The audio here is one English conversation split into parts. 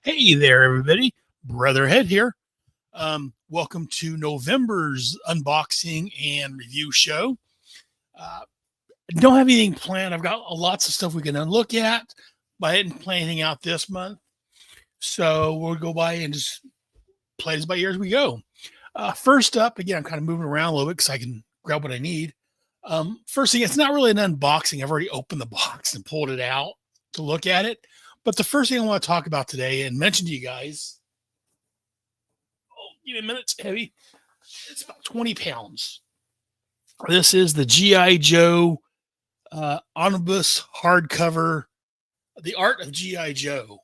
Hey there, everybody. Brother Head here. Welcome to November's unboxing and review show. Uh, don't have anything planned. I've got lots of stuff we can look at, but I didn't plan anything out this month. So we'll go by and just play this by ear as we go. First up, again, I'm kind of moving around a little bit because I can grab what I need. First thing, it's not really an unboxing. I've already opened the box and pulled it out to look at it. But the first thing I want to talk about today and mention to you guys, give me a minute, it's heavy. It's about 20 pounds. This is the G.I. Joe omnibus hardcover, The Art of G.I. Joe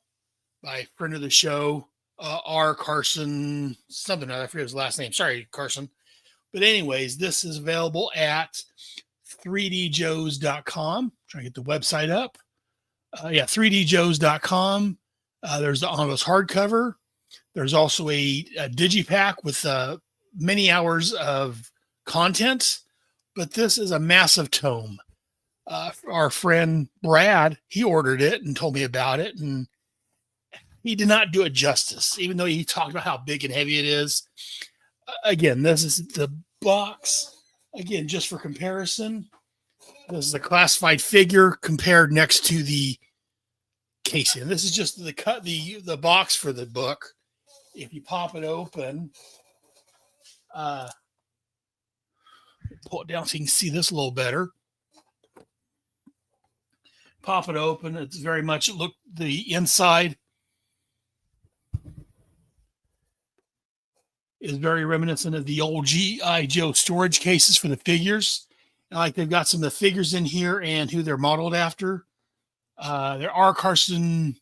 by friend of the show, R. Carson, something, I forget his last name. Sorry, Carson. But anyways, this is available at 3djoes.com. Trying to get the website up. 3djoes.com. There's the omnibus hardcover. There's also a digipack with many hours of content, but this is a massive tome. Our friend Brad, he ordered it and told me about it, and he did not do it justice, even though he talked about how big and heavy it is. Again, this is the box. Again, just for comparison, this is a classified figure compared next to the casing. This is just the box for the book. If you pop it open, pull it down so you can see this a little better. Pop it open. It's very much look the inside is very reminiscent of the old G.I. Joe storage cases for the figures. And like they've got some of the figures in here and who they're modeled after. There are Carson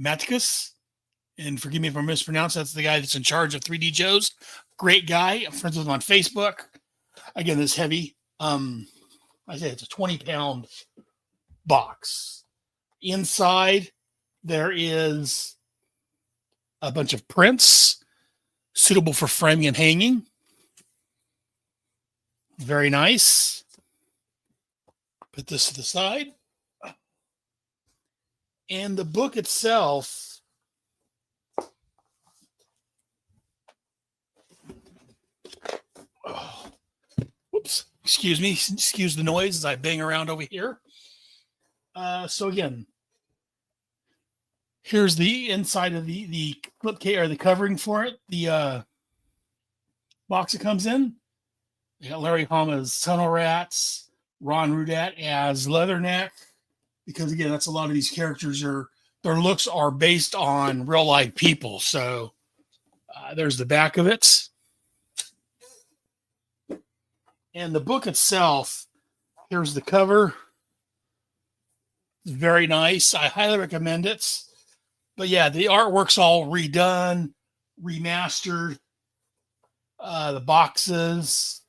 Maticus. And forgive me if I mispronounce. That's the guy that's in charge of 3D Joe's. Great guy. I'm friends with him on Facebook. Again, this heavy. I say it's a 20-pound box. Inside, there is a bunch of prints suitable for framing and hanging. Very nice. Put this to the side. And the book itself, whoops, excuse me, excuse the noise as I bang around over here. So again, here's the inside of the clip case, or the covering for it. The box it comes in. You got Larry Hama's Tunnel Rats, Ron Rudat as Leatherneck, because again, that's a lot of these characters their looks are based on real life people. So there's the back of it. And the book itself, here's the cover. It's very nice. I highly recommend it. But yeah, the artwork's all redone, remastered. The boxes.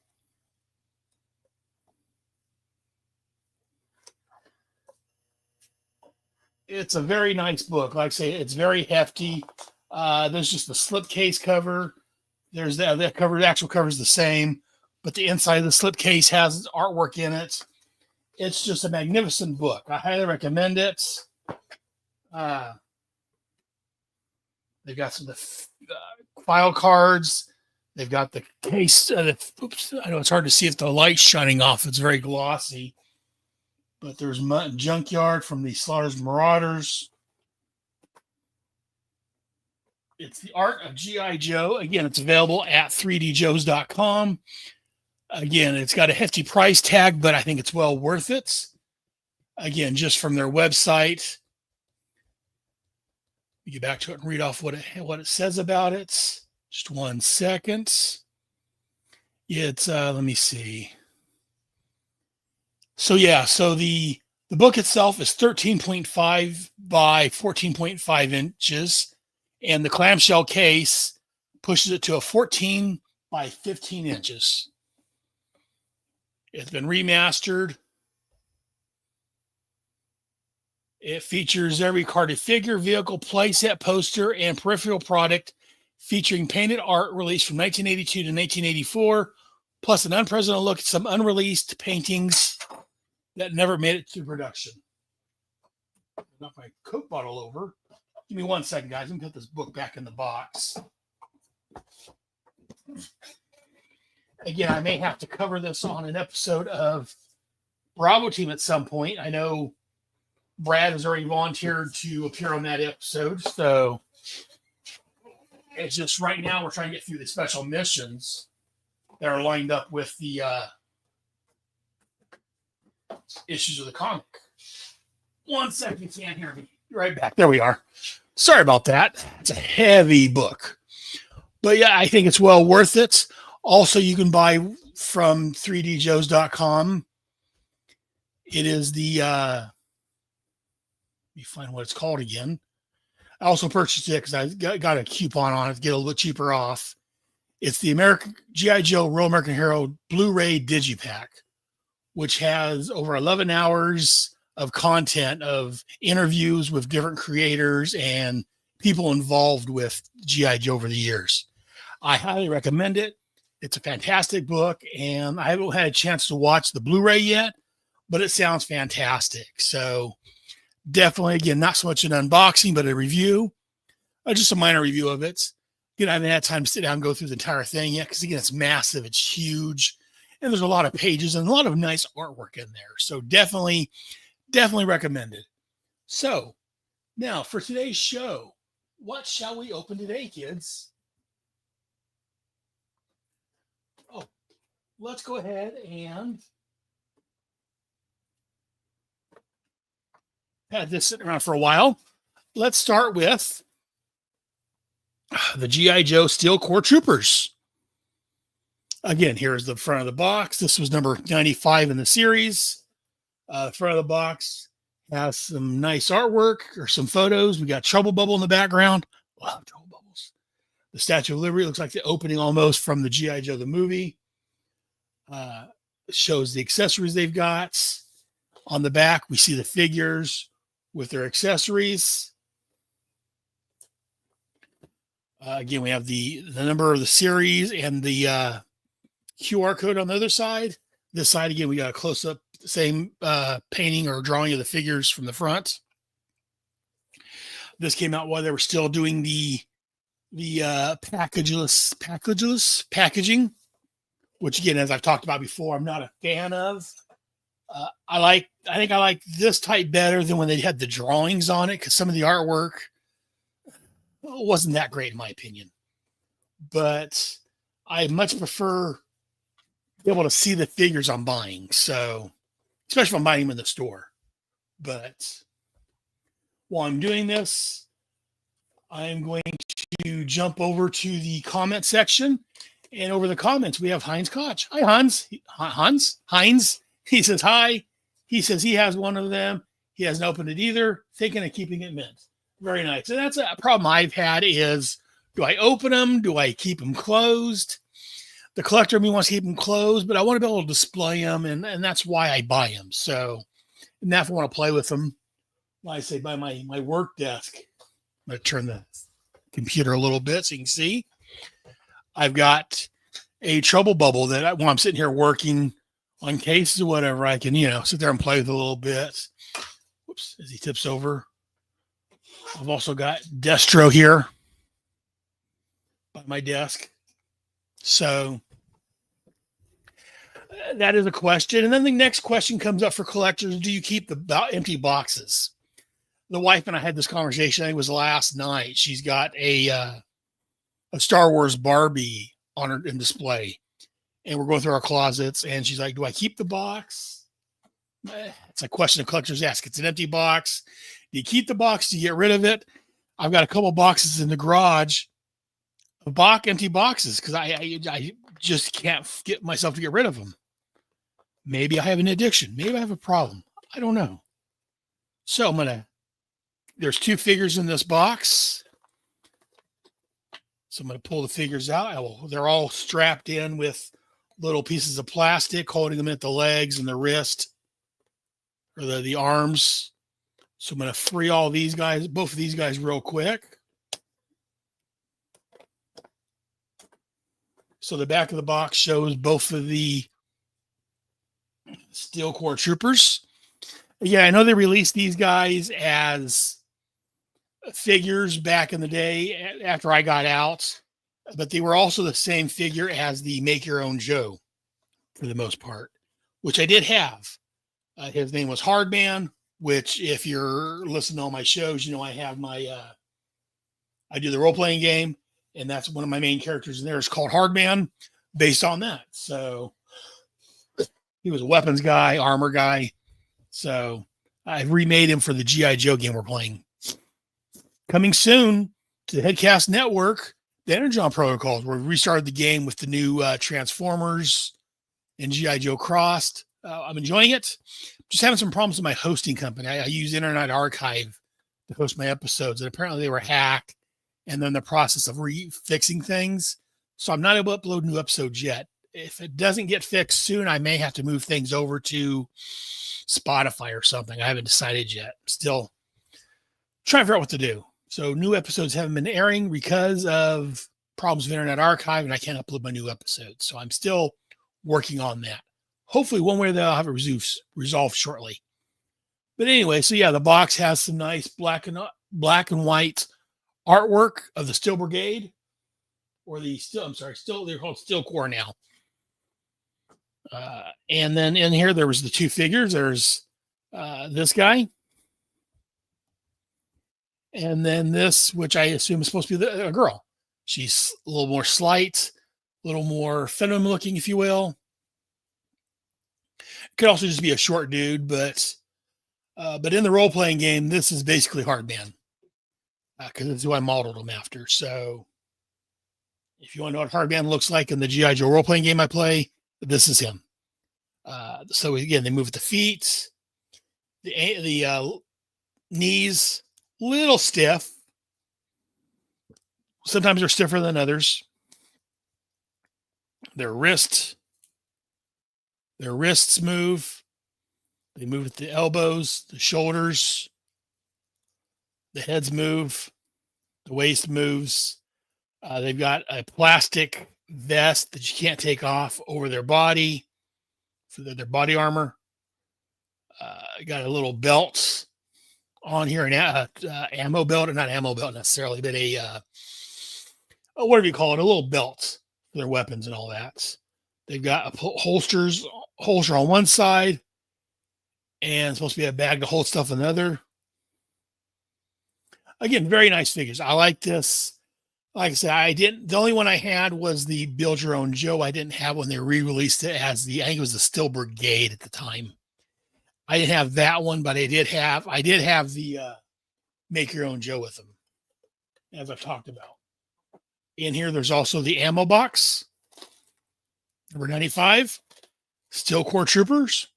It's a very nice book. Like I say, it's very hefty. There's just the slipcase cover. There's that cover. The actual cover is the same, but the inside of the slipcase has artwork in it. It's just a magnificent book. I highly recommend it. They've got some of the file cards. They've got the case. Oops, I know it's hard to see if the light's shining off. It's very glossy. But there's Mutt and Junkyard from the Slaughter's Marauders. It's The Art of G.I. Joe. Again, it's available at 3djoes.com. Again, it's got a hefty price tag, but I think it's well worth it. Again, just from their website. We get back to it and read off what it says about it. Just 1 second. It's let me see. So yeah, so the book itself is 13.5 by 14.5 inches, and the clamshell case pushes it to a 14 by 15 inches. It's been remastered. It features every carded figure, vehicle, playset, poster, and peripheral product featuring painted art released from 1982 to 1984, plus an unprecedented look at some unreleased paintings that never made it to production. Knock my Coke bottle over. Give me 1 second, guys. Let me put this book back in the box. Again, I may have to cover this on an episode of Bravo Team at some point. I know Brad has already volunteered to appear on that episode. So it's just right now we're trying to get through the special missions that are lined up with the issues of the comic. 1 second, you can't hear me. Be right back. There we are. Sorry about that. It's a heavy book. But yeah, I think it's well worth it. Also, you can buy from 3djoes.com. It is the, let me find what it's called again. I also purchased it because I got a coupon on it to get a little bit cheaper off. It's the American G.I. Joe Real American Hero Blu-ray Digipack, which has over 11 hours of content of interviews with different creators and people involved with G.I. Joe over the years. I highly recommend it. It's a fantastic book, and I haven't had a chance to watch the Blu-ray yet, but it sounds fantastic. So definitely, again, not so much an unboxing, but a review, just a minor review of it. Again, I haven't had time to sit down and go through the entire thing yet because, again, it's massive. It's huge, and there's a lot of pages and a lot of nice artwork in there. So definitely recommend it. So now for today's show, what shall we open today, kids? Oh, let's go ahead and had this sitting around for a while. Let's start with the G.I. Joe Steel Core Troopers. Again, here's the front of the box. This was number 95 in the series. The front of the box has some nice artwork or some photos. We got Trouble Bubble in the background. Wow, Trouble Bubbles. The Statue of Liberty looks like the opening almost from the G.I. Joe the movie. Shows the accessories they've got. On the back, we see the figures with their accessories. Again, we have the number of the series and the QR code on the other side. This side, again, we got a close-up, same painting or drawing of the figures from the front. This came out while they were still doing the packageless packaging, which, again, as I've talked about before, I'm not a fan of. I think I like this type better than when they had the drawings on it because some of the artwork wasn't that great in my opinion. But I much prefer be able to see the figures I'm buying. So, especially if I'm buying them in the store. But while I'm doing this, I'm going to jump over to the comment section. And over the comments, we have Heinz Koch. Hi, Hans. Heinz. He says hi. He says he has one of them. He hasn't opened it either. Thinking of keeping it mint. Very nice. And that's a problem I've had is, do I open them? Do I keep them closed? The collector of me wants to keep them closed, but I want to be able to display them, and that's why I buy them. So, and if I want to play with them, like I say, by my work desk. I'm going to turn the computer a little bit so you can see. I've got a Trouble Bubble that when I'm sitting here working on cases or whatever, I can, sit there and play with a little bit. Whoops, as he tips over. I've also got Destro here by my desk. So that is a question. And then the next question comes up for collectors. Do you keep the empty boxes? The wife and I had this conversation. I think it was last night. She's got a Star Wars Barbie on her in display. And we're going through our closets. And she's like, do I keep the box? It's a question of collectors ask. It's an empty box. Do you keep the box? Do you get rid of it? I've got a couple boxes in the garage of empty boxes because I just can't get myself to get rid of them. Maybe I have an addiction. Maybe I have a problem. I don't know. So there's two figures in this box. So I'm going to pull the figures out. They're all strapped in with little pieces of plastic holding them at the legs and the wrist or the arms. So I'm going to free all these guys, both of these guys real quick. So the back of the box shows both of the Steel Core Troopers. Yeah, I know they released these guys as figures back in the day after I got out, but they were also the same figure as the Make Your Own Joe for the most part, which I did have. His name was Hardman, which if you're listening to all my shows, you know I have my I do the role playing game, and that's one of my main characters in there is called Hardman, based on that. So he was a weapons guy, armor guy. So I remade him for the GI Joe game we're playing. Coming soon to the Headcast Network, the Energon Protocols, where we restarted the game with the new Transformers and GI Joe Crossed. I'm enjoying it. Just having some problems with my hosting company. I use Internet Archive to host my episodes, and apparently they were hacked. And then the process of fixing things. So I'm not able to upload new episodes yet. If it doesn't get fixed soon, I may have to move things over to Spotify or something. I haven't decided yet. Still trying to figure out what to do. So new episodes haven't been airing because of problems with Internet Archive, and I can't upload my new episodes. So I'm still working on that. Hopefully one way or the other I'll have it resolved shortly. But anyway, so yeah, the box has some nice black and white artwork of the Steel Brigade, or they're called Steel Corps now. And then in here, there was the two figures. There's this guy. And then this, which I assume is supposed to be a girl. She's a little more slight, a little more feminine looking, if you will. Could also just be a short dude, but in the role-playing game, this is basically Hardman. Because it's who I modeled him after. So if you want to know what Hardman looks like in the G.I. Joe role-playing game I play, this is him. So again, they move the feet, the knees, little stiff. Sometimes they're stiffer than others. Their wrists move. They move at the elbows, the shoulders. The heads move. The waist moves. They've got a plastic vest that you can't take off over their body for their body armor. Got a little belt on here, an ammo belt, or not ammo belt necessarily, but whatever you call it, a little belt for their weapons and all that. They've got a holster on one side, and it's supposed to be a bag to hold stuff on the other. Again, very nice figures. I like this. Like I said, the only one I had was the Build Your Own Joe. I didn't have when they re-released it as I think it was the Steel Brigade at the time. I didn't have that one, but I did have the Make Your Own Joe with them, as I've talked about. In here, there's also the ammo box, number 95, Steel Corps Troopers.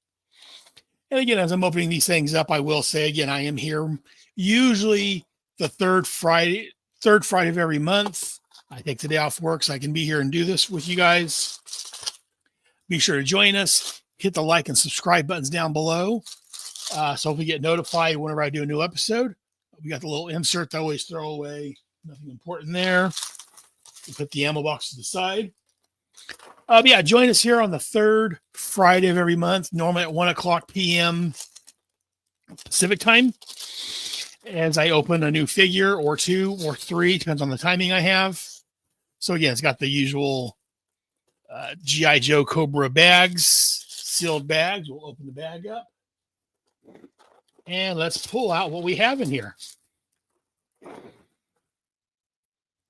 And again, as I'm opening these things up, I will say again, I am here usually the third Friday of every month. I take the day off work so I can be here and do this with you guys. Be sure to join us. Hit the like and subscribe buttons down below. So we get notified whenever I do a new episode. We got the little insert that I always throw away. Nothing important there. We put the ammo box to the side. Yeah, join us here on the third Friday of every month, normally at 1 o'clock p.m. Pacific time, as I open a new figure or two or three, depends on the timing I have. So again, it's got the usual G.I. Joe Cobra bags, sealed bags. We'll open the bag up. And let's pull out what we have in here.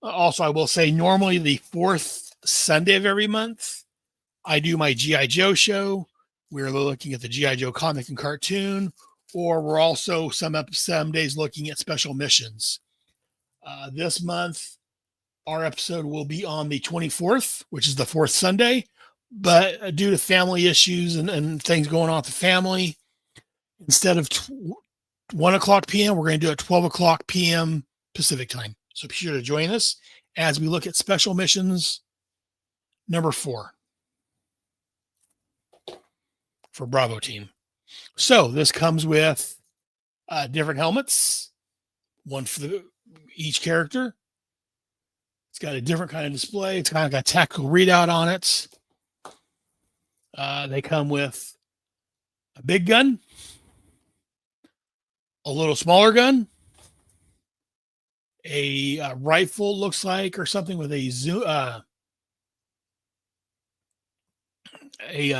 Also, I will say normally the fourth Sunday of every month, I do my G.I. Joe show. We're looking at the G.I. Joe comic and cartoon, or we're also some days looking at special missions. This month, our episode will be on the 24th, which is the fourth Sunday. But due to family issues and things going on with the family, instead of 1 o'clock p.m., we're going to do it 12 o'clock p.m. Pacific time. So be sure to join us as we look at special missions number 4 for Bravo team. So this comes with different helmets, one for each character. It's got a different kind of display. It's kind of got a tactical readout on it. They come with a big gun, a little smaller gun, a rifle looks like, or something with a zoom,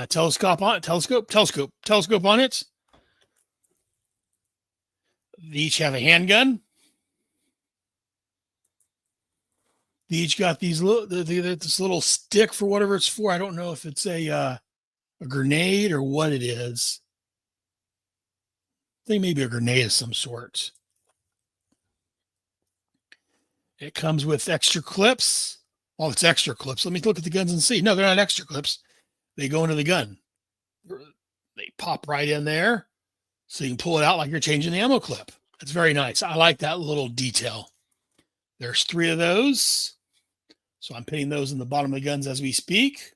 telescope on it. They each have a handgun. They each got these this little stick for whatever it's for. I don't know if it's a grenade or what it is. I think maybe a grenade of some sort. It comes with extra clips. Oh, it's extra clips. Let me look at the guns and see. No, they're not extra clips. They go into the gun. They pop right in there, so you can pull it out like you're changing the ammo clip. It's very nice. I like that little detail. There's 3 of those. So I'm putting those in the bottom of the guns as we speak.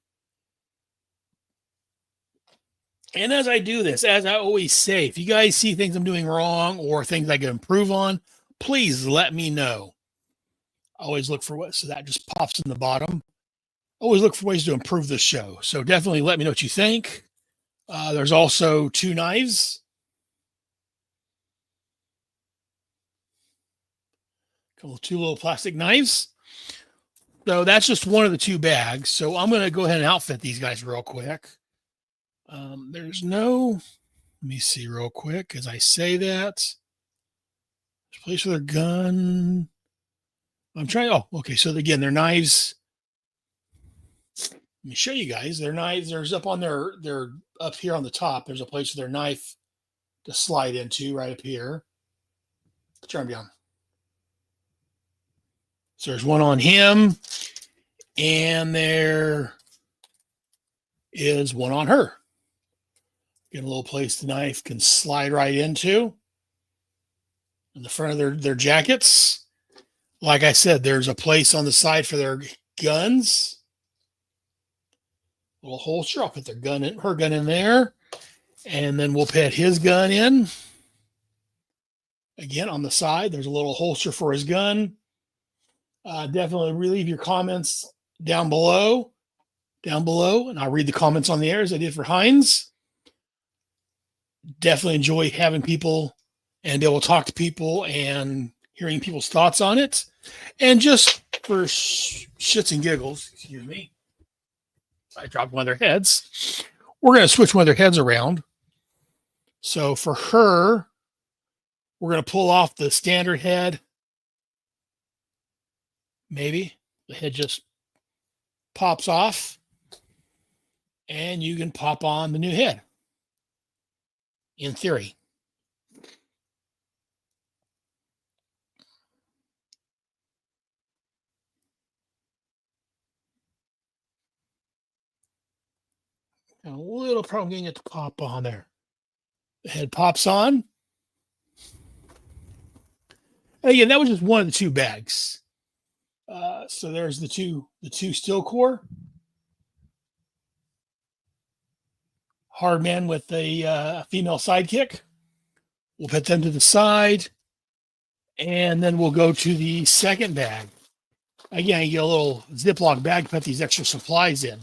And as I do this, as I always say, if you guys see things I'm doing wrong or things I can improve on, please let me know. I always look for what, so that just pops in the bottom. Always look for ways to improve the show. So definitely let me know what you think. There's also 2 knives. Couple 2 little plastic knives. So that's just one of the 2 bags. So I'm going to go ahead and outfit these guys real quick. There's no, let me see real quick as I say that. There's a place for their gun. I'm trying, oh, okay. So again, their knives. Let me show you guys their knives. There's up on their up here on the top. There's a place for their knife to slide into right up here. Turn down. So there's one on him, and there is one on her. Get a little place the knife can slide right into. In the front of their jackets. Like I said, there's a place on the side for their guns. Little holster. I'll put her gun in there. And then we'll put his gun in. Again, on the side, there's a little holster for his gun. Definitely leave your comments down below, and I'll read the comments on the air as I did for Heinz. Definitely enjoy having people and be able to talk to people and hearing people's thoughts on it. And just for shits and giggles, excuse me, I dropped one of their heads. We're going to switch one of their heads around. So for her, we're going to pull off the standard head. Maybe the head just pops off and you can pop on the new head. In theory. A little problem getting it to pop on there. The head pops on. And again, that was just one of the 2 bags. So there's the two steel core. Hardman with a female sidekick. We'll put them to the side. And then we'll go to the second bag. Again, you get a little Ziploc bag to put these extra supplies in.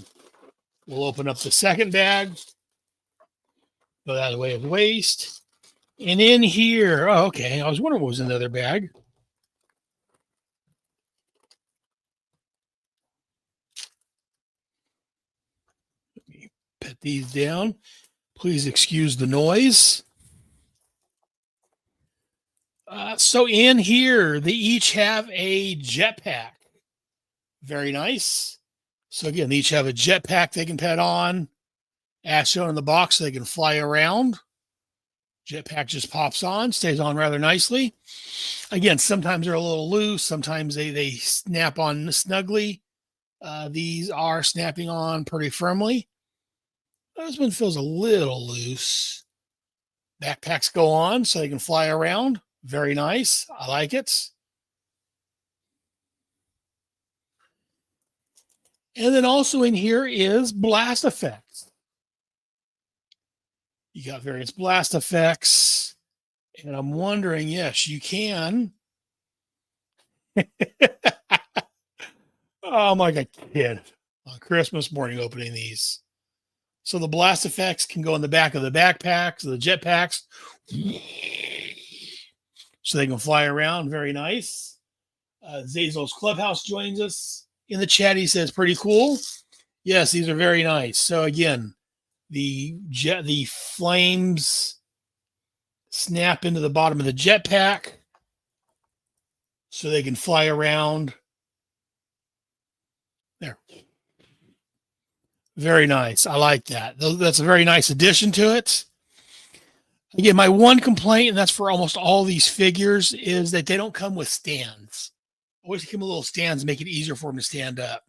We'll open up the second bag. Go out of the way of waste. And in here, oh, okay. I was wondering what was in the other bag. Let me put these down. Please excuse the noise. So in here, they each have a jetpack. Very nice. So again, they each have a jetpack they can put on. As shown in the box, so they can fly around. Jetpack just pops on, stays on rather nicely. Again, sometimes they're a little loose. Sometimes they snap on snugly. These are snapping on pretty firmly. This one feels a little loose. Backpacks go on so they can fly around. Very nice. I like it. And then also in here is blast effects. You got various blast effects. And I'm wondering, yes, you can. Oh, I'm like a kid on Christmas morning opening these. So the blast effects can go in the back of the backpacks, the jetpacks. so they can fly around. Very nice. Zazel's Clubhouse joins us in the chat. He says, pretty cool. Yes, these are very nice. So again, the flames snap into the bottom of the jetpack so they can fly around. There. Very nice. I like that. That's a very nice addition to it. Again, my one complaint, and that's for almost all these figures, is that they don't come with stands. I wish they came with little stands to make it easier for them to stand up.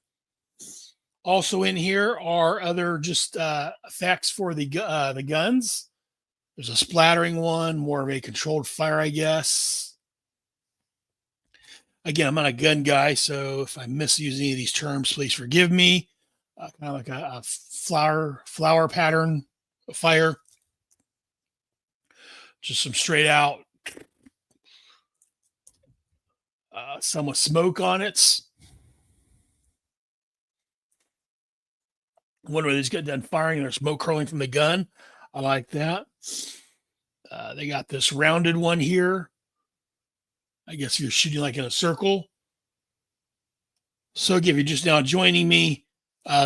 Also in here are other just effects for the guns. There's a splattering one, more of a controlled fire, I guess. Again, I'm not a gun guy, so if I misuse any of these terms, please forgive me. Kind of like a flower pattern fire. Just some straight out, some with smoke on it. One where they just get done firing and there's smoke curling from the gun. I like that. They got this rounded one here. I guess you're shooting like in a circle. So again, if you're just now joining me,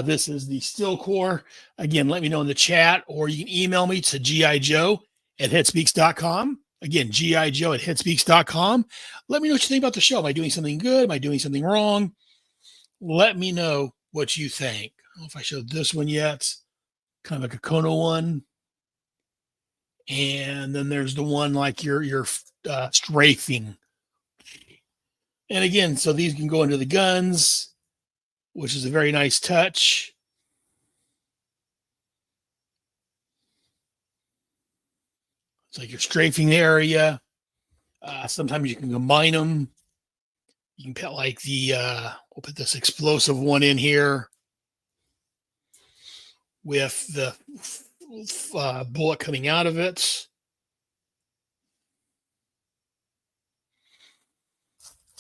this is the Steel Core. Again, let me know in the chat, or you can email me to gijoe@headspeaks.com. Again, gijoe@headspeaks.com. Let me know what you think about the show. Am I doing something good? Am I doing something wrong? Let me know what you think. I don't know if I showed this one yet. Kind of like a Kono one. And then there's the one like you're strafing. And again, so these can go into the guns, which is a very nice touch. It's like you're strafing the area. Sometimes you can combine them. You can put like we'll put this explosive one in here with the bullet coming out of it.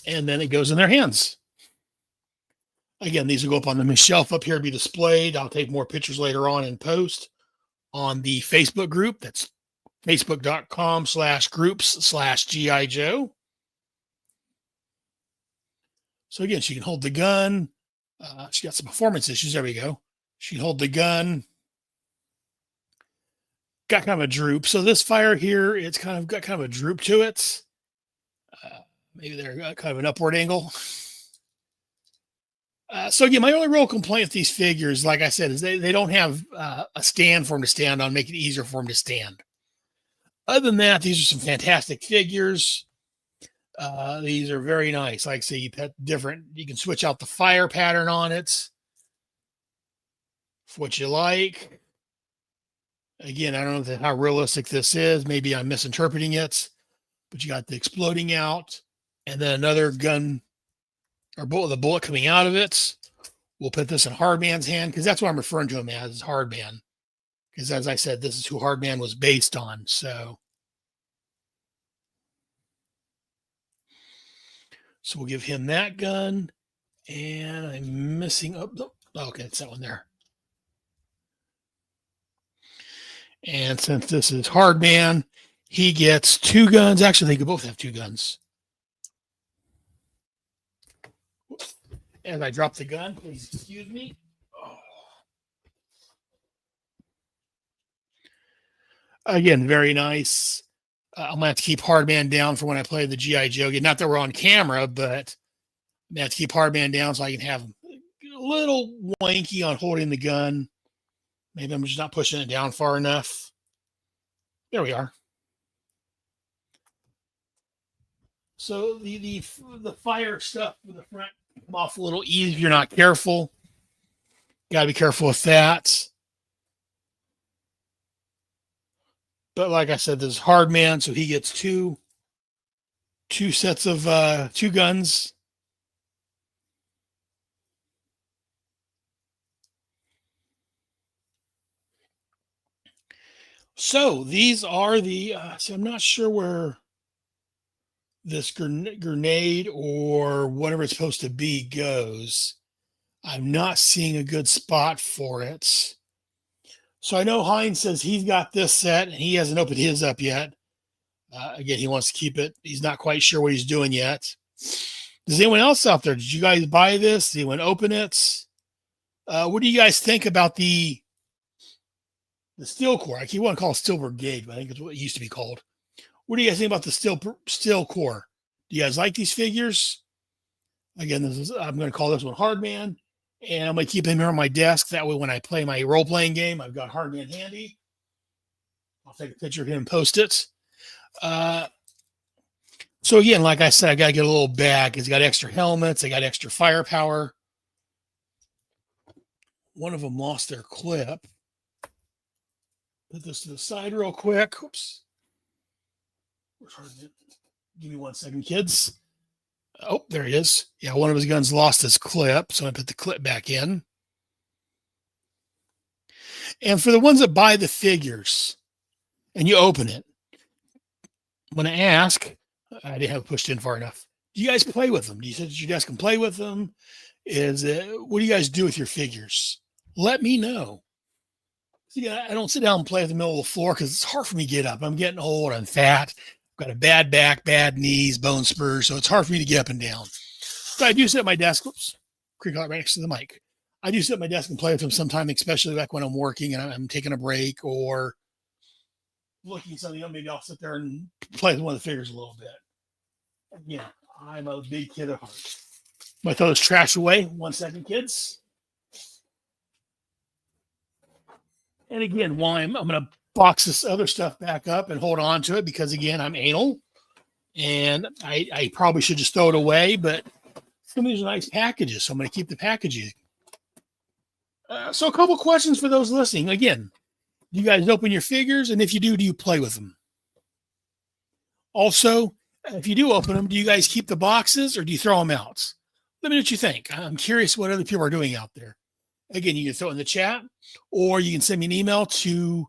And then it goes in their hands. Again, these will go up on the shelf up here, be displayed. I'll take more pictures later on and post on the Facebook group. That's facebook.com/groups/GI Joe. So again, she can hold the gun. She got some performance issues. There we go. She can hold the gun. Got kind of a droop. So this fire here, it's kind of got kind of a droop to it. Maybe they're kind of an upward angle. So again, my only real complaint with these figures, like I said, is they don't have a stand for them to stand on, make it easier for them to stand. Other than that, these are some fantastic figures. These are very nice. Like I say, you can switch out the fire pattern on it for what you like. Again, I don't know how realistic this is. Maybe I'm misinterpreting it, but you got the exploding out and then another gun or the bullet coming out of it. We'll put this in Hardman's hand because that's what I'm referring to him as, Hardman. Because as I said, this is who Hardman was based on. So we'll give him that gun. And I'm missing okay, it's that one there. And since this is Hardman, he gets 2 guns. Actually, they could both have 2 guns. As I drop the gun, please excuse me. Again, very nice. I'm going to have to keep Hardman down for when I play the G.I. Joe game. Not that we're on camera, but I'm going to have to keep Hardman down so I can have a little wanky on holding the gun. Maybe I'm just not pushing it down far enough. There we are. So the fire stuff with the front come off a little easy if you're not careful. Got to be careful with that. But like I said, this is Hardman, so he gets two sets of 2 guns. So these are the, so I'm not sure where this grenade or whatever it's supposed to be goes. I'm not seeing a good spot for it. So I know Heinz says he's got this set and he hasn't opened his up yet. Again, he wants to keep it. He's not quite sure what he's doing yet. Does anyone else out there? Did you guys buy this? Did anyone open it? What do you guys think about the steel core? I keep wanting to call it steel brigade, but I think it's what it used to be called. What do you guys think about the steel core? Do you guys like these figures? Again, I'm going to call this one Hardman, and I'm going to keep him here on my desk. That way, when I play my role-playing game, I've got Hardman handy. I'll take a picture of him and post it. So again, like I said, I got to get a little bag. It's got extra helmets. They got extra firepower. One of them lost their clip. Put this to the side real quick. Oops. Give me 1 second, kids. Oh, there he is. Yeah, one of his guns lost his clip, so I put the clip back in. And for the ones that buy the figures and you open it, I'm going to ask, I didn't have it pushed in far enough. Do you guys play with them? Do you sit at your desk and play with them? What do you guys do with your figures? Let me know. See, I don't sit down and play at the middle of the floor because it's hard for me to get up. I'm getting old. I'm fat. I've got a bad back, bad knees, bone spurs, so it's hard for me to get up and down. But I do sit at my desk. Oops, creak out right next to the mic. I do sit at my desk and play with them sometime, especially like when I'm working and I'm taking a break or looking at something. Maybe I'll sit there and play with one of the figures a little bit. Yeah, I'm a big kid at heart. I'm going to throw this trash away. 1 second, kids. And again, while I'm going to box this other stuff back up and hold on to it because, again, I'm anal. And I probably should just throw it away, but some of these are nice packages, so I'm going to keep the packaging. So a couple questions for those listening. Again, do you guys open your figures? And if you do you play with them? Also, if you do open them, do you guys keep the boxes or do you throw them out? Let me know what you think. I'm curious what other people are doing out there. Again, you can throw it in the chat or you can send me an email to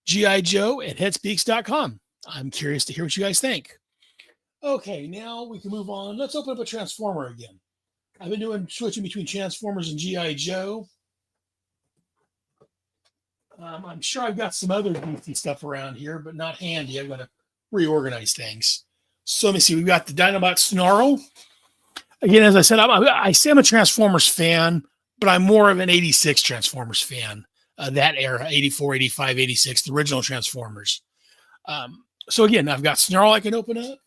gijoe@headspeaks.com. I'm curious to hear what you guys think. Okay, now we can move on. Let's open up a Transformer again. I've been switching between Transformers and G.I. Joe. I'm sure I've got some other goofy stuff around here, but not handy. I'm going to reorganize things. So let me see. We've got the Dinobot Snarl. Again, as I said, I say I'm a Transformers fan, but I'm more of an 86 Transformers fan. That era, 84, 85, 86, the original Transformers. So again, I've got Snarl I can open up.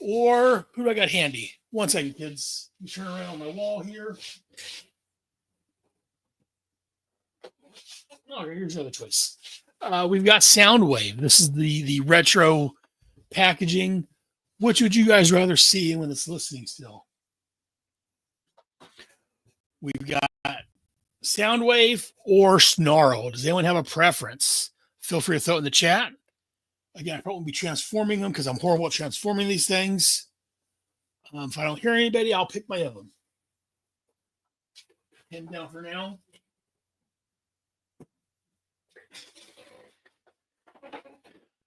Or who do I got handy? 1 second, kids. Let me turn around on my wall here. Oh, here's another choice. We've got Soundwave. This is the retro packaging. Which would you guys rather see when it's listening still? We've got Soundwave or Snarl. Does anyone have a preference? Feel free to throw it in the chat. Again, I probably won't be transforming them because I'm horrible at transforming these things. If I don't hear anybody, I'll pick my oven. Hand down for now.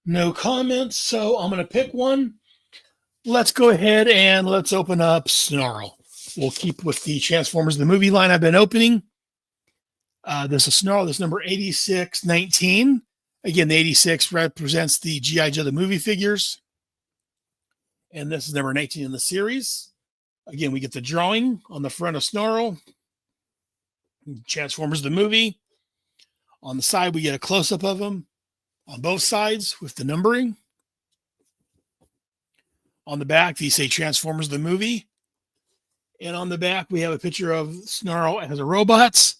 No comments, so I'm going to pick one. Let's go ahead and let's open up Snarl. We'll keep with the Transformers, the movie line I've been opening. This is Snarl. This is number 8619. Again, the 86 represents the G.I. Joe, the movie figures. And this is number 19 in the series. Again, we get the drawing on the front of Snarl. Transformers, the movie. On the side, we get a close-up of him on both sides with the numbering. On the back, these say Transformers, the movie. And on the back, we have a picture of Snarl as a robot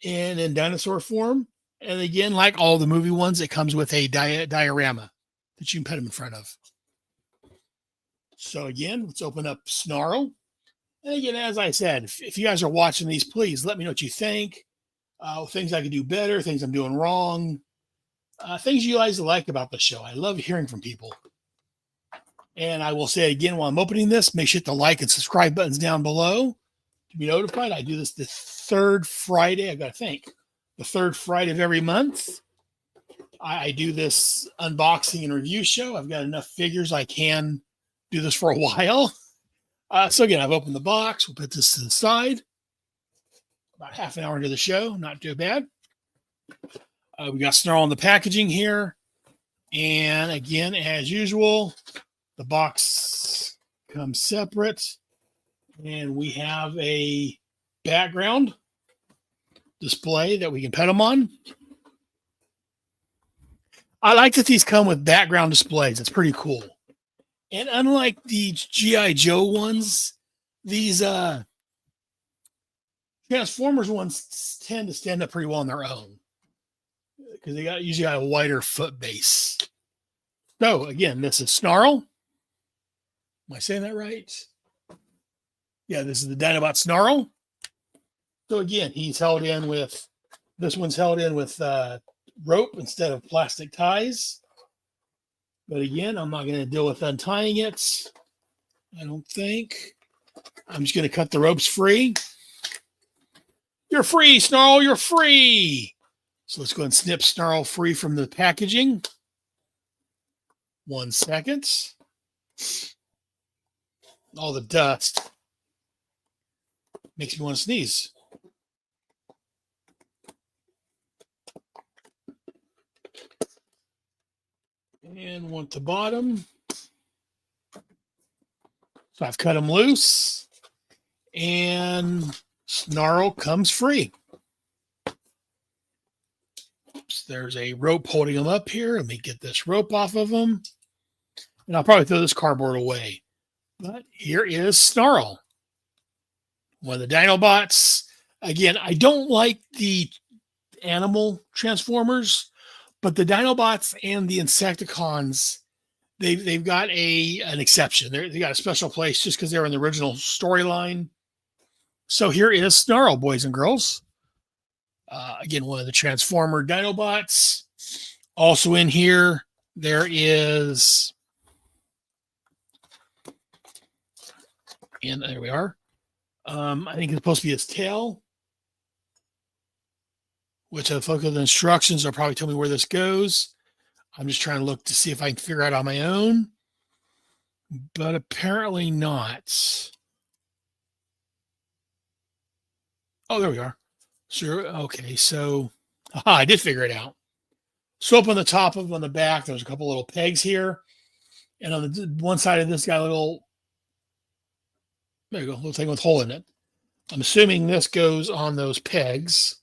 and in dinosaur form. And again, like all the movie ones, it comes with a diorama that you can put them in front of. So again, let's open up Snarl. And again, as I said, if you guys are watching these, please let me know what you think. Things I could do better, things I'm doing wrong, things you guys like about the show. I love hearing from people. And I will say again, while I'm opening this, make sure to hit the like and subscribe buttons down below to be notified. I do this the third Friday. I've got to think. The third Friday of every month. I do this unboxing and review show. I've got enough figures I can do this for a while. So again, I've opened the box. We'll put this to the side. About half an hour into the show. Not too bad. We got Snarl on the packaging here. And again, as usual, the box comes separate, and we have a background display that we can pet them on. I like that these come with background displays. It's pretty cool. And unlike the G.I. Joe ones, these Transformers ones tend to stand up pretty well on their own because they usually got a wider foot base. So again, this is Snarl. Am I saying that right? Yeah, this is the Dinobot Snarl. So again, he's held in with, this one's held in with rope instead of plastic ties. But again, I'm not going to deal with untying it. I don't think. I'm just going to cut the ropes free. You're free, Snarl. You're free. So let's go and snip Snarl free from the packaging. 1 second. All the dust makes me want to sneeze. And one at the bottom. So I've cut them loose. And Snarl comes free. Oops, there's a rope holding him up here. Let me get this rope off of him. And I'll probably throw this cardboard away. But here is Snarl. One of the Dinobots. Again, I don't like the animal Transformers, but the Dinobots and the Insecticons, they've got an exception. They got a special place just because they're in the original storyline. So here is Snarl, boys and girls. Again, one of the Transformer Dinobots. Also in here, there is, and there we are. I think it's supposed to be his tail, which if I look at the instructions, they'll probably tell me where this goes. I'm just trying to look to see if I can figure out on my own, but apparently not. Oh, there we are. Sure. Okay. So I did figure it out. So up on the top of on the back, there's a couple little pegs here. And on the one side of this got a little, there you go, little thing with a hole in it. I'm assuming this goes on those pegs.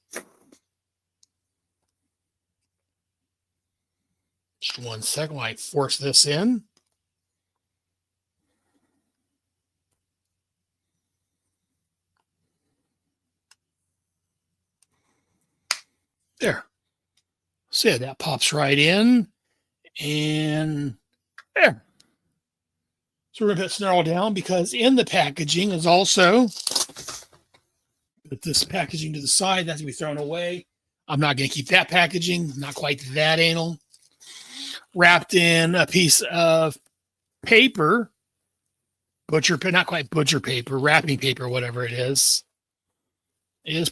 Just 1 second while I force this in. There. See, that pops right in. And there. So we're going to put Snarl down because in the packaging is also, put this packaging to the side. That's going to be thrown away. I'm not going to keep that packaging. Not quite that anal. Wrapped in a piece of paper. Not quite butcher paper, wrapping paper, whatever it is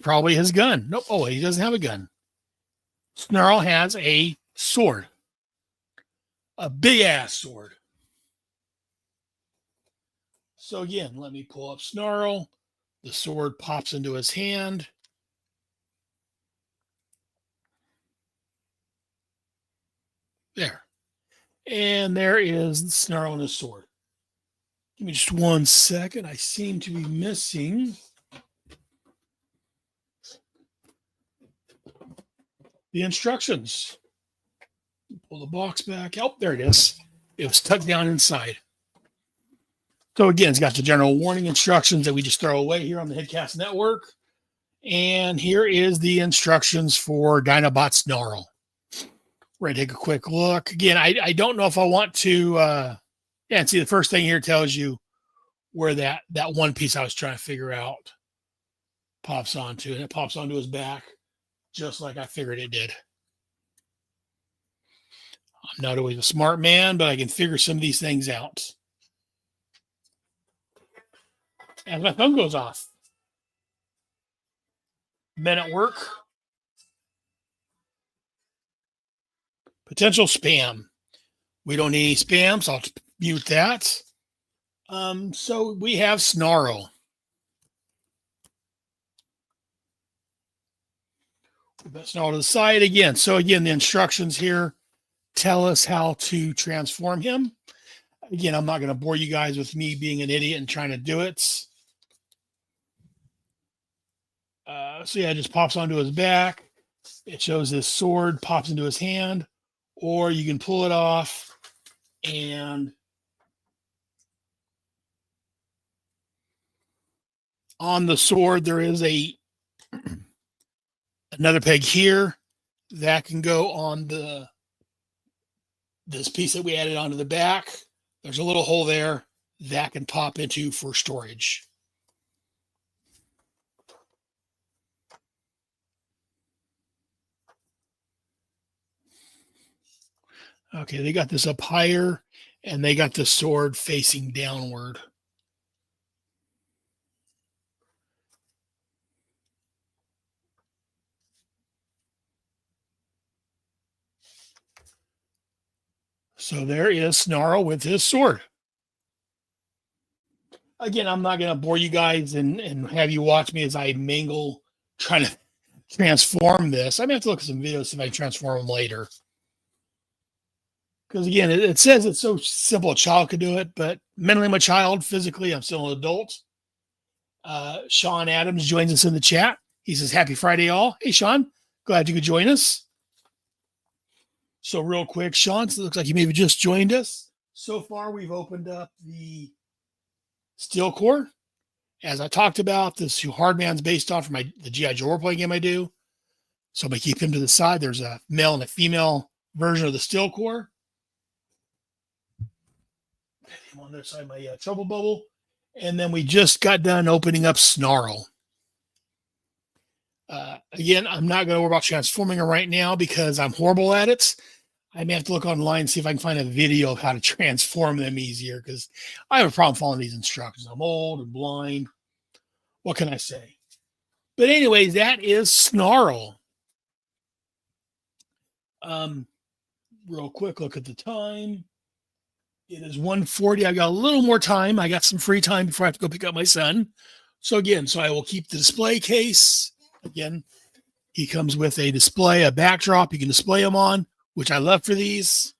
probably his gun. Nope. Oh, he doesn't have a gun. Snarl has a sword. A big-ass sword. So again, let me pull up Snarl. The sword pops into his hand. There. And there is Snarl and his sword. Give me just 1 second. I seem to be missing the instructions. Pull the box back. Oh, there it is. It was tucked down inside. So again, it's got the general warning instructions that we just throw away here on the Headcast Network. And here is the instructions for Dinobot Snarl. We're going to take a quick look. Again, I don't know if I want to, and see the first thing here tells you where that one piece I was trying to figure out pops onto, and it pops onto his back just like I figured it did. I'm not always a smart man, but I can figure some of these things out. And my phone goes off. Men at work. Potential spam. We don't need any spam, so I'll mute that. So we have Snarl. Put Snarl to the side again. So again, the instructions here tell us how to transform him. Again, I'm not going to bore you guys with me being an idiot and trying to do it. So yeah, it just pops onto his back. It shows his sword pops into his hand, or you can pull it off and on the sword there is another peg here that can go on this piece that we added onto the back. There's a little hole there that can pop into for storage. Okay, they got this up higher and they got the sword facing downward. So there is Snarl with his sword. Again, I'm not going to bore you guys and have you watch me as I mingle trying to transform this. I may have to look at some videos if I transform them later. Because again, it says it's so simple a child could do it, but mentally I'm a child, physically I'm still an adult. Sean Adams joins us in the chat. He says, "Happy Friday, all." Hey, Sean, glad you could join us. So real quick, Sean, so it looks like you maybe just joined us. So far, we've opened up the Steel Core. As I talked about, this Hardman's based off from the G.I. Joe role-playing game I do. So I'm going to keep him to the side. There's a male and a female version of the Steel Core. Him on their side, my trouble bubble. And then we just got done opening up Snarl. Again, I'm not going to worry about transforming her right now because I'm horrible at it. I may have to look online and see if I can find a video of how to transform them easier because I have a problem following these instructions. I'm old and blind. What can I say? But anyways, that is Snarl. Real quick look at the time. It is 1:40. I got a little more time. I got some free time before I have to go pick up my son. So again, I will keep the display case. Again, he comes with a display, a backdrop you can display them on, which I love for these.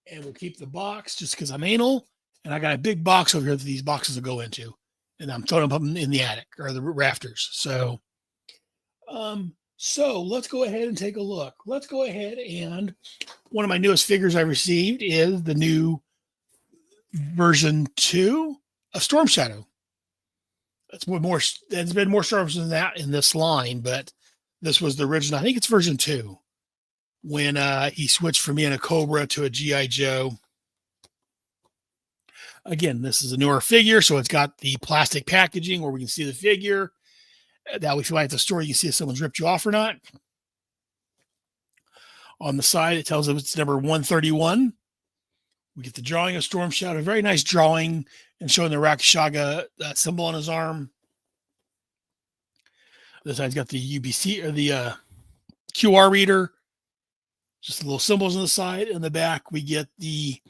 And we'll keep the box just because I'm anal. And I got a big box over here that these boxes will go into. And I'm throwing them in the attic or the rafters. So let's go ahead and take a look. Let's go ahead and one of my newest figures I received is the new version 2 of Storm Shadow. There's been more Storm than that in this line, but this was the original. I think it's version 2 when he switched from being a Cobra to a G.I. Joe. Again, this is a newer figure, so it's got the plastic packaging where we can see the figure. That way, if you like the store, you can see if someone's ripped you off or not. On the side, it tells us it's number 131. We get the drawing of Storm Shadow, a very nice drawing, and showing the Rakshasa symbol on his arm. This side's got the UBC or the QR reader, just little symbols on the side. In the back, we get the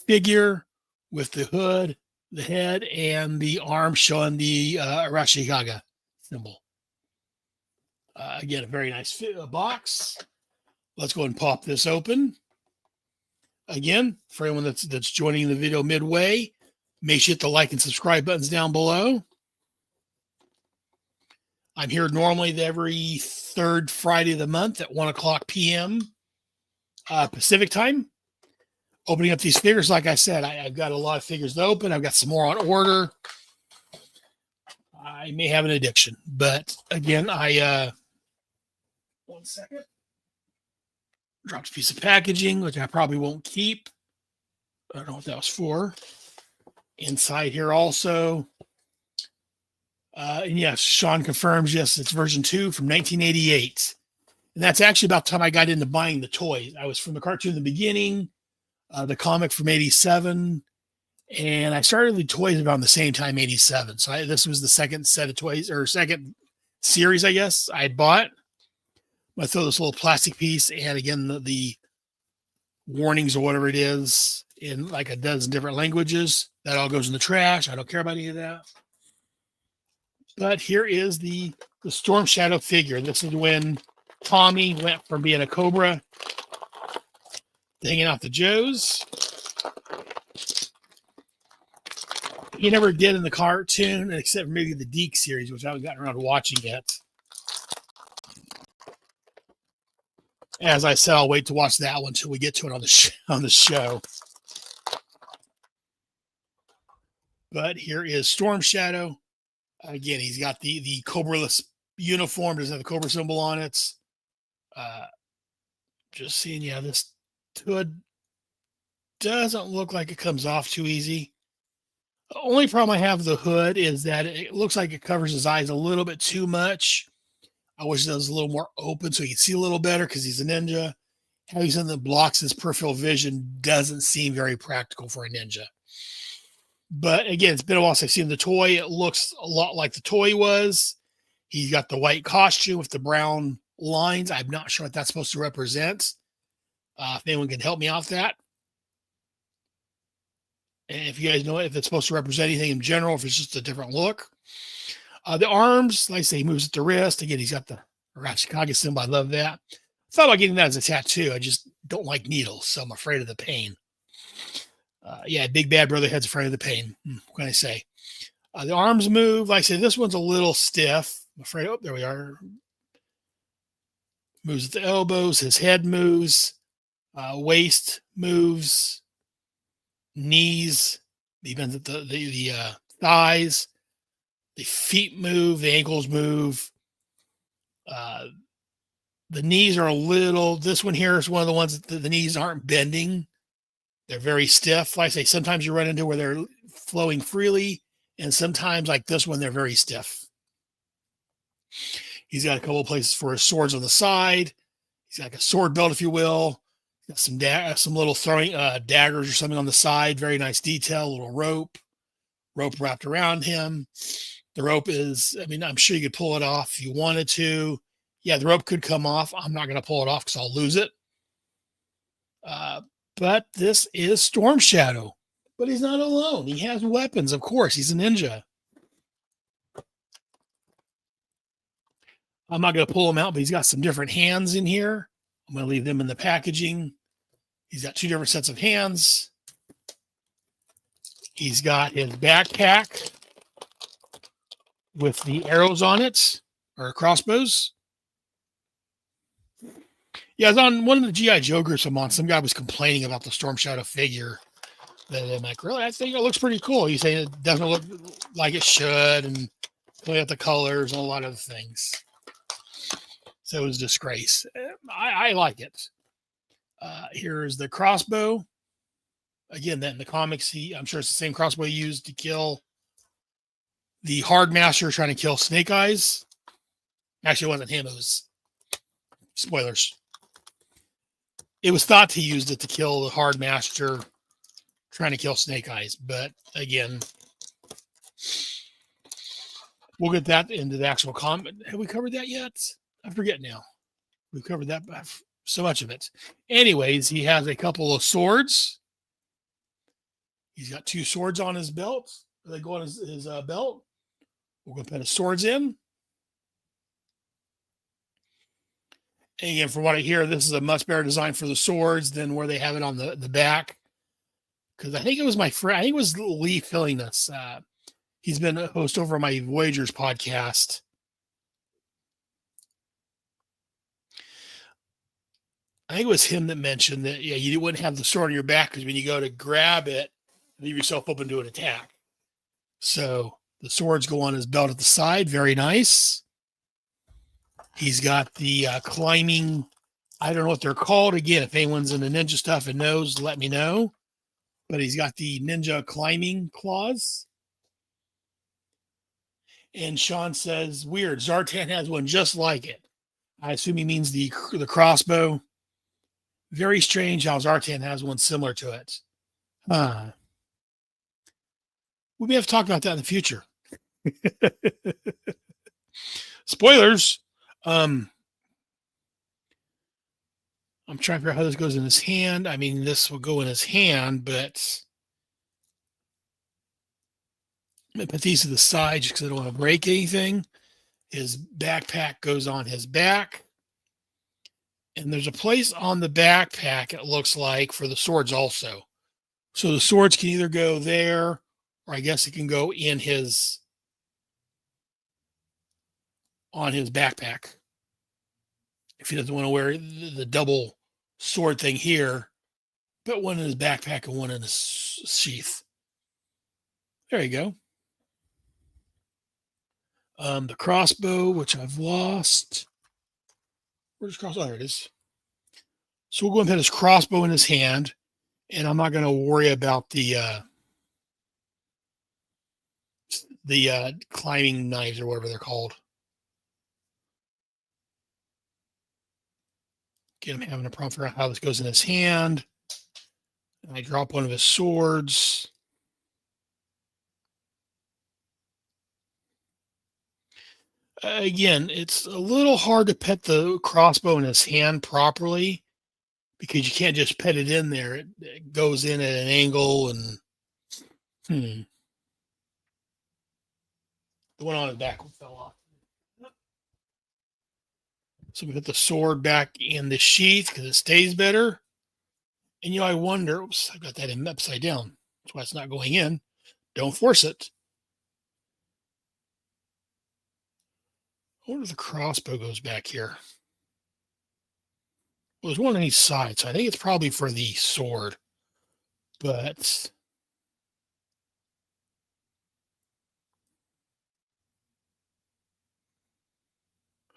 figure with the hood, the head, and the arm showing the Rakshasa symbol. Again, a very nice box. Let's go ahead and pop this open. Again, for anyone that's joining the video midway, make sure you hit the like and subscribe buttons down below. I'm here normally every third Friday of the month at 1:00 p.m. Pacific time. Opening up these figures, like I said, I've got a lot of figures to open. I've got some more on order. I may have an addiction, but again, one second. Dropped a piece of packaging, which I probably won't keep. I don't know what that was for. Inside here also. And yes, Sean confirms, yes, it's version 2 from 1988. And that's actually about the time I got into buying the toys. I was from the cartoon in the beginning, the comic from 87, and I started the toys around the same time, 87. So this was the second set of toys, or second series, I guess, I had bought. I throw this little plastic piece, and again, the warnings or whatever it is in like a dozen different languages. That all goes in the trash. I don't care about any of that. But here is the Storm Shadow figure. This is when Tommy went from being a Cobra to hanging out the Joes. He never did in the cartoon, except for maybe the Deke series, which I haven't gotten around to watching yet. As I said, I'll wait to watch that one until we get to it on the show. But here is Storm Shadow. Again, he's got the Cobra-less uniform. Doesn't have the Cobra symbol on it. Just seeing, yeah, this hood doesn't look like it comes off too easy. The only problem I have with the hood is that it looks like it covers his eyes a little bit too much. I wish it was a little more open so you could see a little better because he's a ninja. Having something that blocks his peripheral vision doesn't seem very practical for a ninja. But again, it's been a while since I've seen the toy. It looks a lot like the toy was. He's got the white costume with the brown lines. I'm not sure what that's supposed to represent. If anyone can help me out with that. And if you guys know if it's supposed to represent anything in general, if it's just a different look. The arms, like I say, he moves at the wrist. Again, he's got the Arashikage symbol. I love that. I thought about getting that as a tattoo. I just don't like needles, so I'm afraid of the pain. Yeah, Big Bad Brother Head's afraid of the pain. What can I say? The arms move. Like I said, this one's a little stiff. I'm afraid. Oh, there we are. Moves at the elbows. His head moves. Waist moves. Knees. Depends at the thighs. The feet move. The ankles move. The knees are a little. This one here is one of the ones that the knees aren't bending. They're very stiff. Like I say, sometimes you run into where they're flowing freely, and sometimes, like this one, they're very stiff. He's got a couple of places for his swords on the side. He's got like a sword belt, if you will. Got some little throwing daggers or something on the side. Very nice detail. A little rope wrapped around him. The rope is, I mean, I'm sure you could pull it off if you wanted to. Yeah, the rope could come off. I'm not going to pull it off because I'll lose it. But this is Storm Shadow. But he's not alone. He has weapons, of course. He's a ninja. I'm not going to pull him out, but he's got some different hands in here. I'm going to leave them in the packaging. He's got two different sets of hands. He's got his backpack with the arrows on it, or crossbows. Yeah, I was on one of the G.I. Joe groups I'm on. Some guy was complaining about the Storm Shadow figure. And I'm like, really? I think it looks pretty cool. He's saying it doesn't look like it should, and play out the colors and a lot of things. So it was a disgrace. I like it. Here's the crossbow. Again, that in the comics, I'm sure it's the same crossbow he used to kill the Hard Master trying to kill Snake Eyes. Actually, it wasn't him. It was, spoilers. It was thought he used it to kill the Hard Master trying to kill Snake Eyes. But again, we'll get that into the actual comment. Have we covered that yet? I forget now. We've covered that, so much of it. Anyways, he has a couple of swords. He's got two swords on his belt. They go on his belt. We're going to put his swords in. And again, from what I hear, this is a much better design for the swords than where they have it on the back. Because I think it was my friend, I think it was Lee filling this. He's been a host over on my Voyagers podcast. I think it was him that mentioned that, yeah, you wouldn't have the sword on your back because when you go to grab it, leave yourself open to an attack. So the swords go on his belt at the side. Very nice. He's got the climbing, I don't know what they're called. Again, if anyone's in the ninja stuff and knows, let me know. But he's got the ninja climbing claws. And Sean says, weird, Zartan has one just like it. I assume he means the crossbow. Very strange how Zartan has one similar to it. We may have to talk about that in the future. Spoilers. I'm trying to figure out how this goes in his hand. I mean, this will go in his hand, but I'm going to put these to the side just because I don't want to break anything. His backpack goes on his back. And there's a place on the backpack, it looks like, for the swords also. So the swords can either go there, or I guess it can go in on his backpack. If he doesn't want to wear the double sword thing here, put one in his backpack and one in his sheath. There you go. The crossbow, which I've lost. Where's his crossbow? Oh, there it is. So we'll go and put his crossbow in his hand, and I'm not going to worry about the climbing knives or whatever they're called. Again, I'm having a problem figuring out how this goes in his hand. And I drop one of his swords. Again, it's a little hard to pet the crossbow in his hand properly because you can't just pet it in there. It goes in at an angle and the one on his back fell off. So we put the sword back in the sheath because it stays better. And I wonder, oops, I got that in upside down. That's why it's not going in. Don't force it. I wonder if the crossbow goes back here. Well, there's one on each side, so I think it's probably for the sword. But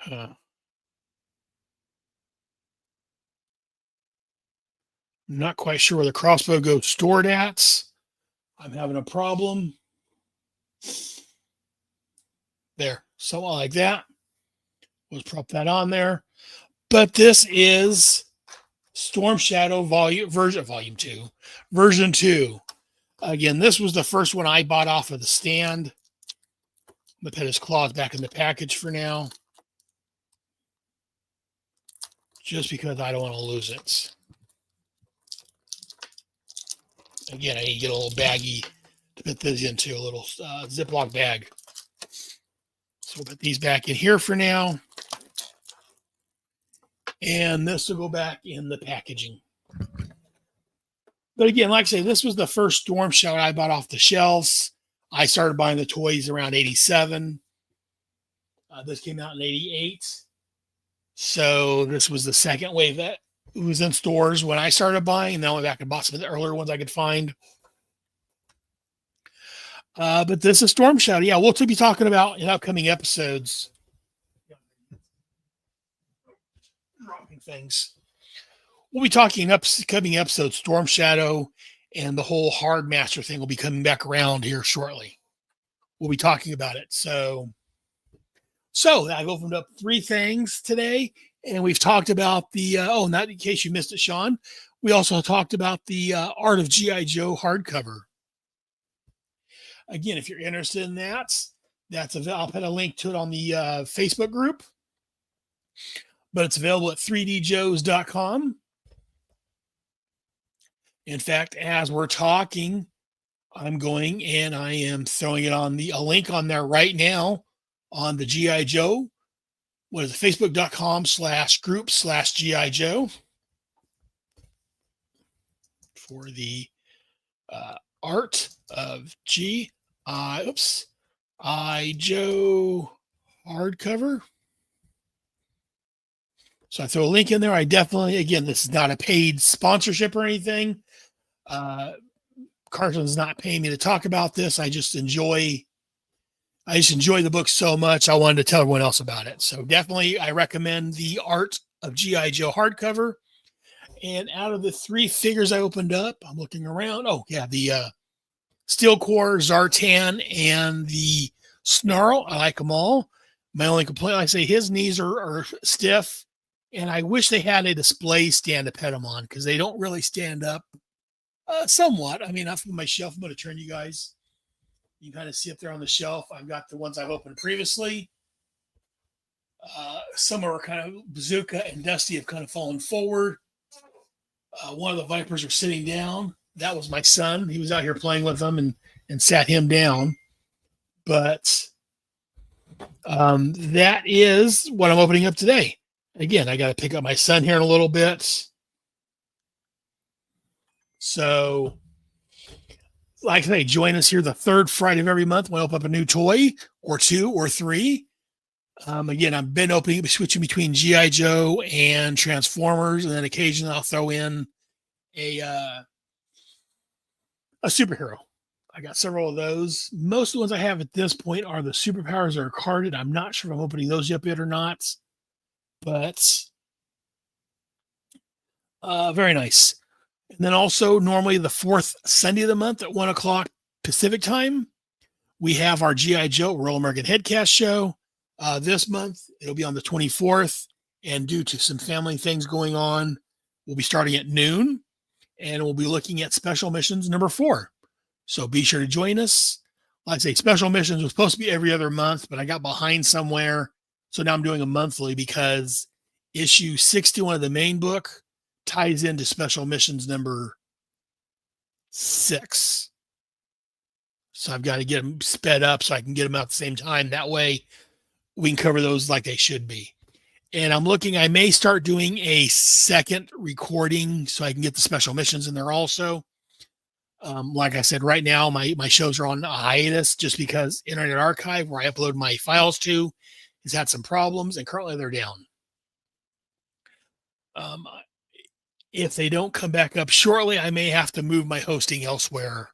I'm not quite sure where the crossbow goes stored at. I'm having a problem. There, something like that. Let's prop that on there. But this is Storm Shadow Volume 2. Version 2. Again, this was the first one I bought off of the stand. I'm going to put his claws back in the package for now. Just because I don't want to lose it. Again, I need to get a little baggie to put this into, a little Ziploc bag. So we'll put these back in here for now. And this will go back in the packaging. But again, like I say, this was the first Storm Shadow I bought off the shelves. I started buying the toys around 87. This came out in 88. So this was the second wave that was in stores when I started buying. And then I went back and bought some of the earlier ones I could find. But this is Storm Shadow. Yeah, we'll be talking about in upcoming episodes. Dropping things. We'll be talking in upcoming episodes, Storm Shadow and the whole Hard Master thing will be coming back around here shortly. We'll be talking about it. So I've opened up 3 things today, and we've talked about the, not in case you missed it, Sean, we also talked about the Art of G.I. Joe hardcover. Again, if you're interested in that, I'll put a link to it on the Facebook group, but it's available at 3djoes.com. In fact, as we're talking, I'm going and I am throwing it on a link on there right now on the G.I. Joe. What is it? Facebook.com/group/G.I. Joe for the Art of G.I. Joe hardcover. So I throw a link in there. I definitely, again, this is not a paid sponsorship or anything. Carson's not paying me to talk about this. I just enjoy the book so much. I wanted to tell everyone else about it. So definitely I recommend the Art of G.I. Joe hardcover. And out of the 3 figures I opened up, I'm looking around. Oh yeah, the Steel Core, Zartan, and the Snarl. I like them all. My only complaint, like I say, his knees are stiff. And I wish they had a display stand to pet them on because they don't really stand up somewhat. I mean, up on my shelf, I'm going to turn you guys. You can kind of see up there on the shelf. I've got the ones I've opened previously. Some are kind of Bazooka and Dusty have kind of fallen forward. One of the Vipers are sitting down. That was my son. He was out here playing with them and sat him down. But that is what I'm opening up today. Again, I got to pick up my son here in a little bit. So, like I say, join us here the third Friday of every month. We'll open up a new toy or two or three. Again, I've been switching between G.I. Joe and Transformers, and then occasionally I'll throw in a superhero. I got several of those. Most of the ones I have at this point are the superpowers that are carded. I'm not sure if I'm opening those yet or not, but very nice. And then also, normally the fourth Sunday of the month at 1 o'clock Pacific time, we have our G.I. Joe Royal American Headcast show. This month, it'll be on the 24th, and due to some family things going on, we'll be starting at noon, and we'll be looking at Special Missions number 4. So be sure to join us. Like I say, Special Missions was supposed to be every other month, but I got behind somewhere, so now I'm doing a monthly because issue 61 of the main book ties into Special Missions number 6. So I've got to get them sped up so I can get them out at the same time. That way we can cover those like they should be. And I'm looking, I may start doing a second recording so I can get the Special Missions in there also. Like I said, right now my shows are on a hiatus just because Internet Archive, where I upload my files to, has had some problems, and currently they're down. If they don't come back up shortly, I may have to move my hosting elsewhere,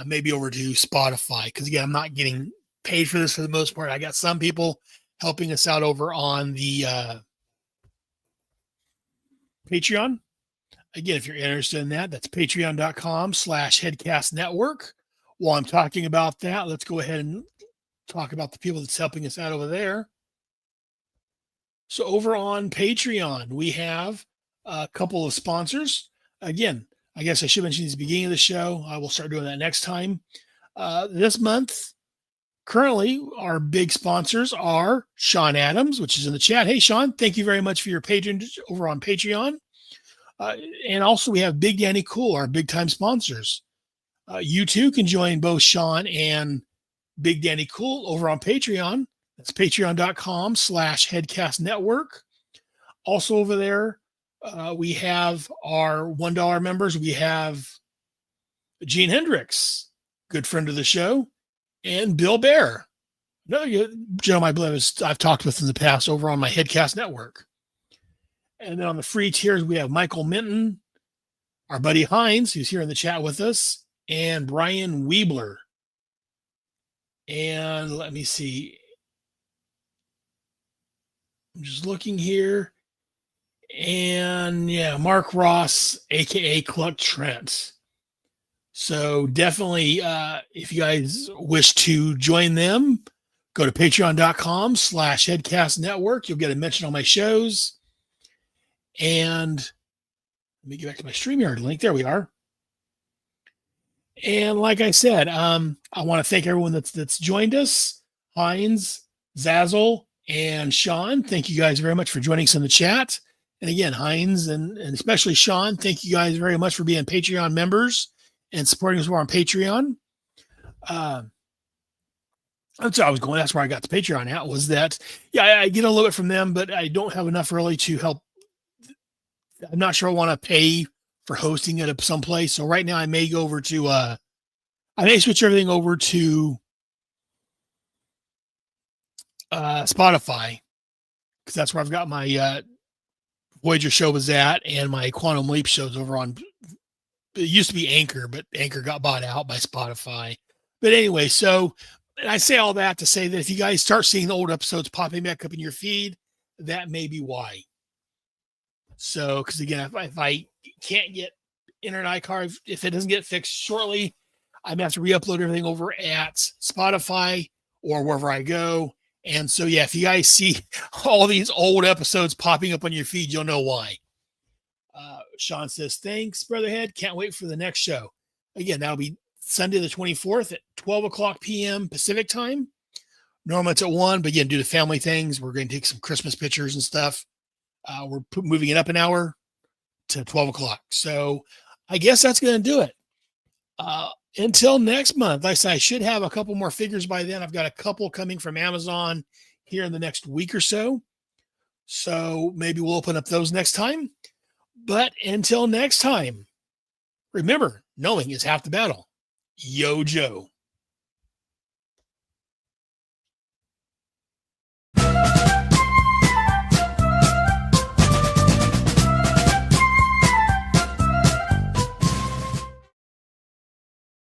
maybe over to Spotify, because again, I'm not getting paid for this for the most part. I got some people helping us out over on the Patreon. Again, if you're interested in that, that's patreon.com/headcastnetwork. While I'm talking about that, let's go ahead and talk about the people that's helping us out over there. So over on Patreon, we have a couple of sponsors. Again, I guess I should mention these at the beginning of the show. I will start doing that next time. This month, currently, our big sponsors are Sean Adams, which is in the chat. Hey, Sean, thank you very much for your patronage over on Patreon. And also, we have Big Danny Cool, our big time sponsors. You too can join both Sean and Big Danny Cool over on Patreon. That's patreon.com/headcastnetwork. Also over there, we have our $1 members. We have Gene Hendricks, good friend of the show, and Bill Bear, another gentleman I believe I've talked with in the past over on my Headcast network. And then on the free tiers, we have Michael Minton, our buddy Hines, who's here in the chat with us, and Brian Weebler. And let me see. I'm just looking here. And yeah, Mark Ross, aka Cluck Trent. So definitely, if you guys wish to join them, go to patreon.com/headcastnetwork. You'll get a mention on my shows. And let me get back to my StreamYard link. There we are. And like I said, I want to thank everyone that's joined us. Hines, Zazzle, and Sean, thank you guys very much for joining us in the chat. And again, Hines and especially Sean, thank you guys very much for being Patreon members and supporting us over on Patreon. That's where I was going. That's where I got the Patreon at, was that, yeah, I get a little bit from them, but I don't have enough really to help. I'm not sure I want to pay for hosting it at some place. So right now I may go over to, I may switch everything over to Spotify, because that's where I've got my Voyager show was at, and my Quantum Leap shows over on, it used to be Anchor, but Anchor got bought out by Spotify. But anyway, so I say all that to say that if you guys start seeing the old episodes popping back up in your feed, that may be why. So, because again, if I can't get Internet Archive, if it doesn't get fixed shortly, I may have to re-upload everything over at Spotify or wherever I go. And so, yeah, if you guys see all these old episodes popping up on your feed, you'll know why. Sean says, thanks, Brotherhead. Can't wait for the next show. Again, that'll be Sunday the 24th at 12 o'clock p.m. Pacific time. Normally it's at 1, but again, due to family things, we're going to take some Christmas pictures and stuff. We're moving it up an hour to 12 o'clock. So I guess that's going to do it. Until next month, like I said, I should have a couple more figures by then. I've got a couple coming from Amazon here in the next week or so. So maybe we'll open up those next time. But until next time, remember, knowing is half the battle. Yo, Joe.